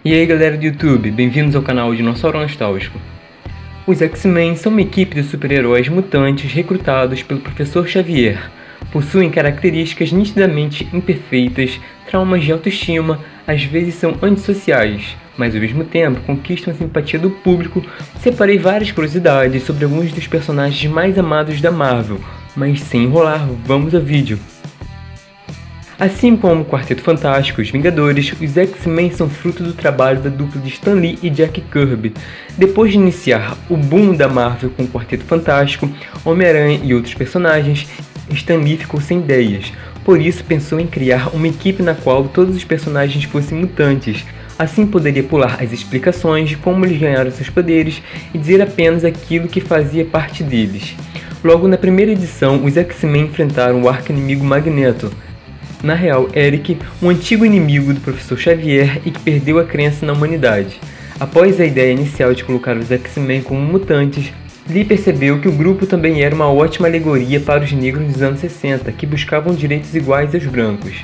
E aí galera do YouTube, bem-vindos ao canal Dinossauro Nostálgico. Os X-Men são uma equipe de super-heróis mutantes recrutados pelo Professor Xavier. Possuem características nitidamente imperfeitas, traumas de autoestima, às vezes são antissociais, mas ao mesmo tempo conquistam a simpatia do público. Separei várias curiosidades sobre alguns dos personagens mais amados da Marvel, mas sem enrolar, vamos ao vídeo. Assim como o Quarteto Fantástico e os Vingadores, os X-Men são fruto do trabalho da dupla de Stan Lee e Jack Kirby. Depois de iniciar o boom da Marvel com o Quarteto Fantástico, Homem-Aranha e outros personagens, Stan Lee ficou sem ideias. Por isso pensou em criar uma equipe na qual todos os personagens fossem mutantes. Assim poderia pular as explicações de como eles ganharam seus poderes e dizer apenas aquilo que fazia parte deles. Logo na primeira edição, os X-Men enfrentaram o arqui-inimigo Magneto. Na real, Eric, um antigo inimigo do Professor Xavier e que perdeu a crença na humanidade. Após a ideia inicial de colocar os X-Men como mutantes, Lee percebeu que o grupo também era uma ótima alegoria para os negros dos anos 60, que buscavam direitos iguais aos brancos.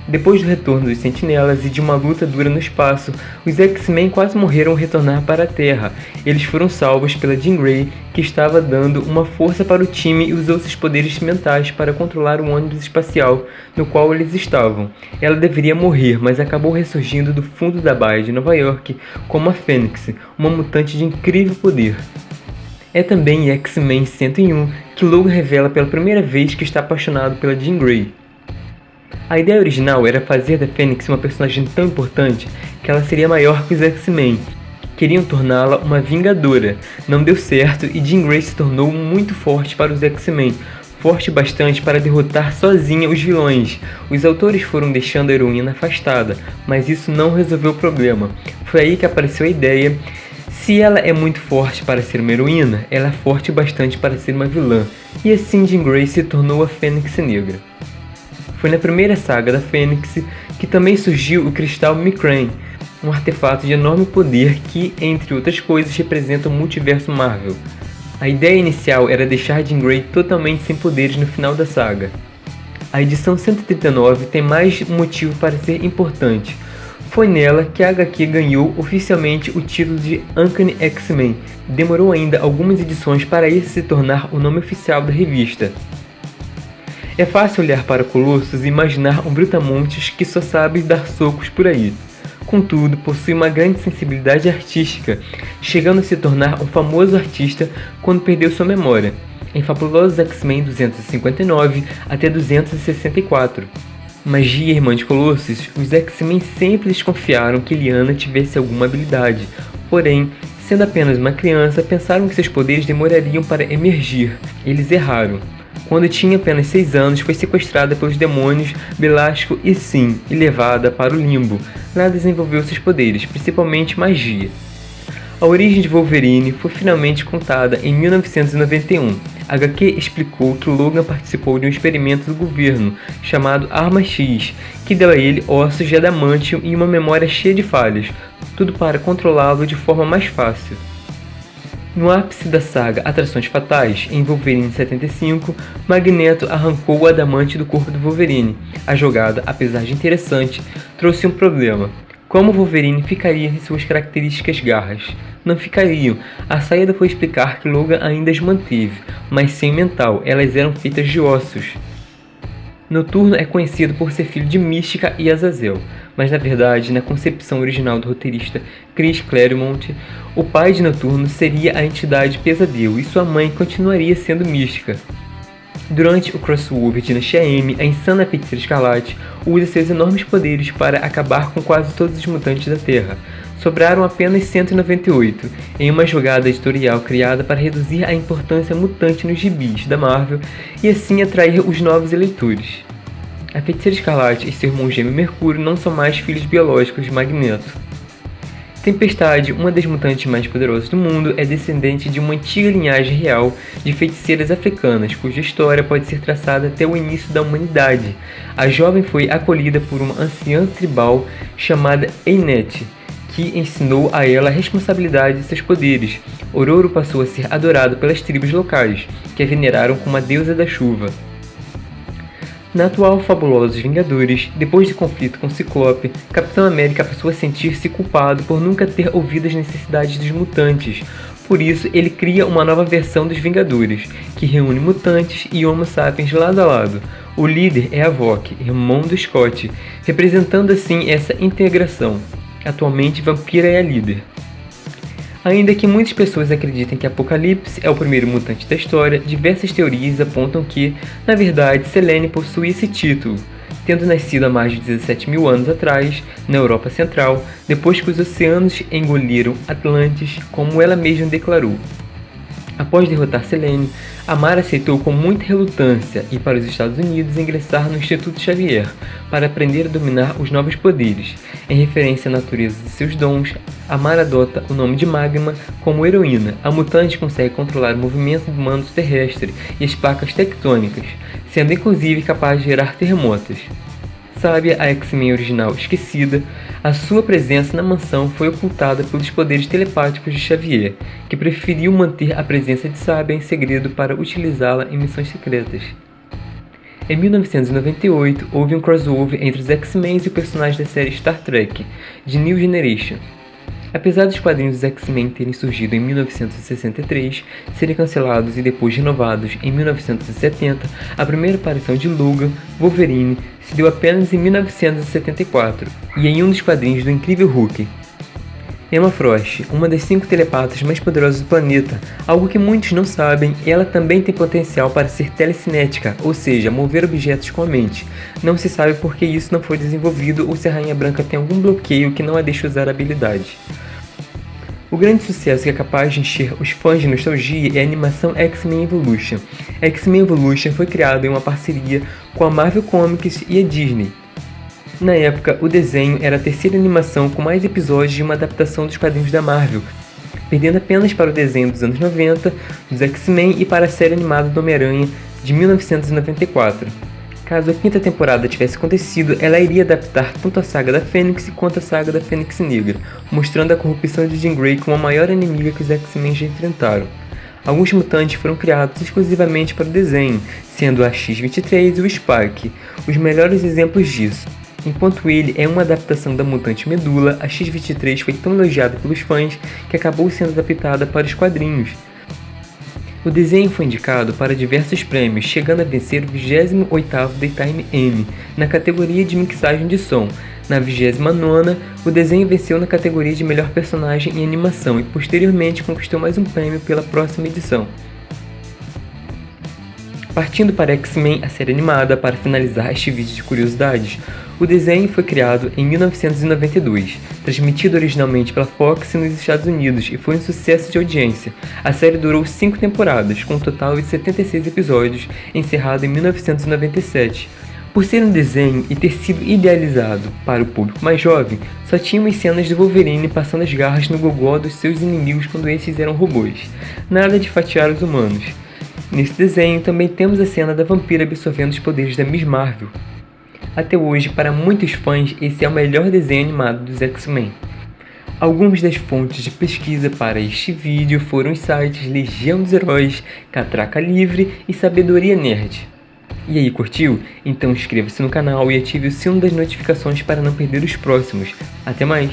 Depois do retorno dos Sentinelas e de uma luta dura no espaço, os X-Men quase morreram ao retornar para a Terra. Eles foram salvos pela Jean Grey, que estava dando uma força para o time e usou seus poderes mentais para controlar o ônibus espacial no qual eles estavam. Ela deveria morrer, mas acabou ressurgindo do fundo da baía de Nova York como a Fênix, uma mutante de incrível poder. É também em X-Men 101 que Logan revela pela primeira vez que está apaixonado pela Jean Grey. A ideia original era fazer da Fênix uma personagem tão importante que ela seria maior que os X-Men. Queriam torná-la uma vingadora. Não deu certo e Jean Grey se tornou muito forte para os X-Men, forte bastante para derrotar sozinha os vilões. Os autores foram deixando a heroína afastada, mas isso não resolveu o problema. Foi aí que apareceu a ideia: se ela é muito forte para ser uma heroína, ela é forte bastante para ser uma vilã. E assim Jean Grey se tornou a Fênix Negra. Foi na primeira saga da Fênix que também surgiu o Cristal M'Kreen, um artefato de enorme poder que, entre outras coisas, representa o multiverso Marvel. A ideia inicial era deixar Jean Grey totalmente sem poderes no final da saga. A edição 139 tem mais um motivo para ser importante. Foi nela que a HQ ganhou oficialmente o título de Uncanny X-Men. Demorou ainda algumas edições para esse se tornar o nome oficial da revista. É fácil olhar para Colossus e imaginar um brutamontes que só sabe dar socos por aí. Contudo, possui uma grande sensibilidade artística, chegando a se tornar um famoso artista quando perdeu sua memória, em Fabulosos X-Men 259 até 264. Magia irmã de Colossus, os X-Men sempre desconfiaram que Illyana tivesse alguma habilidade, porém, sendo apenas uma criança, pensaram que seus poderes demorariam para emergir. Eles erraram. Quando tinha apenas 6 anos, foi sequestrada pelos demônios Belasco e Sim e levada para o Limbo. Lá desenvolveu seus poderes, principalmente magia. A origem de Wolverine foi finalmente contada em 1991. A HQ explicou que Logan participou de um experimento do governo chamado Arma X, que deu a ele ossos de adamantium e uma memória cheia de falhas, tudo para controlá-lo de forma mais fácil. No ápice da saga Atrações Fatais, em Wolverine 75, Magneto arrancou o adamante do corpo do Wolverine. A jogada, apesar de interessante, trouxe um problema. Como Wolverine ficaria em suas características garras? Não ficariam. A saída foi explicar que Logan ainda as manteve, mas sem mental, elas eram feitas de ossos. Noturno é conhecido por ser filho de Mística e Azazel, mas na verdade, na concepção original do roteirista Chris Claremont, o pai de Noturno seria a entidade Pesadelo e sua mãe continuaria sendo Mística. Durante o crossover Dinastia M, a insana Feiticeira Escarlate usa seus enormes poderes para acabar com quase todos os mutantes da Terra. Sobraram apenas 198, em uma jogada editorial criada para reduzir a importância mutante nos gibis da Marvel e assim atrair os novos eleitores. A Feiticeira Escarlate e seu irmão gêmeo Mercúrio não são mais filhos biológicos de Magneto. Tempestade, uma das mutantes mais poderosas do mundo, é descendente de uma antiga linhagem real de feiticeiras africanas, cuja história pode ser traçada até o início da humanidade. A jovem foi acolhida por uma anciã tribal chamada Einet, que ensinou a ela a responsabilidade de seus poderes. Ororo passou a ser adorado pelas tribos locais, que a veneraram como a deusa da chuva. Na atual Fabulosos Vingadores, depois de conflito com Ciclope, Capitão América passou a sentir-se culpado por nunca ter ouvido as necessidades dos mutantes. Por isso, ele cria uma nova versão dos Vingadores, que reúne mutantes e Homo sapiens lado a lado. O líder é a Vogue, irmão do Scott, representando assim essa integração. Atualmente, Vampira é a líder. Ainda que muitas pessoas acreditem que Apocalipse é o primeiro mutante da história, diversas teorias apontam que, na verdade, Selene possui esse título, tendo nascido há mais de 17 mil anos atrás, na Europa Central, depois que os oceanos engoliram Atlantis, como ela mesma declarou. Após derrotar Selene, Amara aceitou com muita relutância ir para os Estados Unidos ingressar no Instituto Xavier para aprender a dominar os novos poderes. Em referência à natureza de seus dons, Amara adota o nome de Magma como heroína. A mutante consegue controlar o movimento do manto terrestre e as placas tectônicas, sendo inclusive capaz de gerar terremotos. Sábia, a X-Men original esquecida, a sua presença na mansão foi ocultada pelos poderes telepáticos de Xavier, que preferiu manter a presença de Sábia em segredo para utilizá-la em missões secretas. Em 1998, houve um crossover entre os X-Men e o personagem da série Star Trek, de New Generation. Apesar dos quadrinhos dos X-Men terem surgido em 1963, serem cancelados e depois renovados em 1970, a primeira aparição de Logan, Wolverine, se deu apenas em 1974, e em um dos quadrinhos do Incrível Hulk. Emma Frost, uma das 5 telepatas mais poderosas do planeta, algo que muitos não sabem, ela também tem potencial para ser telecinética, ou seja, mover objetos com a mente. Não se sabe por que isso não foi desenvolvido ou se a Rainha Branca tem algum bloqueio que não a deixa usar a habilidade. O grande sucesso que é capaz de encher os fãs de nostalgia é a animação X-Men Evolution. X-Men Evolution foi criado em uma parceria com a Marvel Comics e a Disney. Na época, o desenho era a terceira animação com mais episódios de uma adaptação dos quadrinhos da Marvel, perdendo apenas para o desenho dos anos 90, dos X-Men e para a série animada do Homem-Aranha de 1994. Caso a 5ª temporada tivesse acontecido, ela iria adaptar tanto a saga da Fênix quanto a saga da Fênix Negra, mostrando a corrupção de Jean Grey como a maior inimiga que os X-Men já enfrentaram. Alguns mutantes foram criados exclusivamente para o desenho, sendo a X-23 e o Spark os melhores exemplos disso. Enquanto ele é uma adaptação da mutante Medula, a X-23 foi tão elogiada pelos fãs que acabou sendo adaptada para os quadrinhos. O desenho foi indicado para diversos prêmios, chegando a vencer o 28º Daytime Emmy na categoria de mixagem de som. Na 29ª, o desenho venceu na categoria de melhor personagem em animação e posteriormente conquistou mais um prêmio pela próxima edição. Partindo para X-Men, a série animada, para finalizar este vídeo de curiosidades, o desenho foi criado em 1992, transmitido originalmente pela Fox nos Estados Unidos e foi um sucesso de audiência. A série durou 5 temporadas, com um total de 76 episódios, encerrado em 1997. Por ser um desenho e ter sido idealizado para o público mais jovem, só tínhamos cenas de Wolverine passando as garras no gogó dos seus inimigos quando esses eram robôs. Nada de fatiar os humanos. Nesse desenho também temos a cena da vampira absorvendo os poderes da Miss Marvel. Até hoje, para muitos fãs, esse é o melhor desenho animado dos X-Men. Algumas das fontes de pesquisa para este vídeo foram os sites Legião dos Heróis, Catraca Livre e Sabedoria Nerd. E aí, curtiu? Então inscreva-se no canal e ative o sino das notificações para não perder os próximos. Até mais!